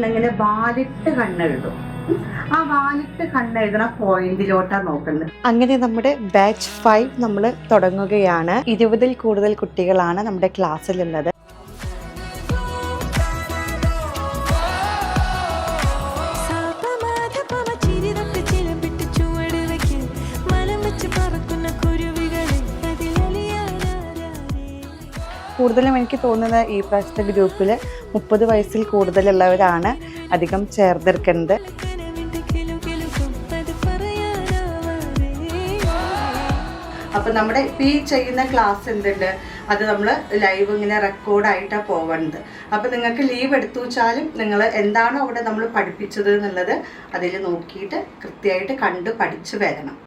ഇങ്ങനെ വാലിട്ട് കണ്ണെഴുതും. ആ വാലിട്ട് കണ്ണെഴുതണ പോയിന്റിലോട്ടാണ് നോക്കുന്നത്. അങ്ങനെ നമ്മുടെ ബാച്ച് 5 നമ്മൾ തുടങ്ങുകയാണ്. 20-ൽ കൂടുതൽ കുട്ടികളാണ് നമ്മുടെ ക്ലാസ്സിലുള്ളത്. കൂടുതലും എനിക്ക് തോന്നുന്നത് ഈ പ്രാവശ്യത്തെ ഗ്രൂപ്പിൽ 30 വയസ്സിൽ കൂടുതലുള്ളവരാണ് അധികം ചേർന്നെടുക്കുന്നത്. അപ്പം നമ്മുടെ ഇപ്പോൾ ഈ ചെയ്യുന്ന ക്ലാസ് എന്തുണ്ട്, അത് നമ്മൾ ലൈവ് ഇങ്ങനെ റെക്കോർഡായിട്ടാണ് പോകുന്നത്. അപ്പം നിങ്ങൾക്ക് ലീവ് എടുത്തു വെച്ചാലും നിങ്ങൾ എന്താണോ അവിടെ നമ്മൾ പഠിപ്പിച്ചത് എന്നുള്ളത് അതിൽ നോക്കിയിട്ട് കൃത്യമായിട്ട് കണ്ട് പഠിച്ചു വരണം.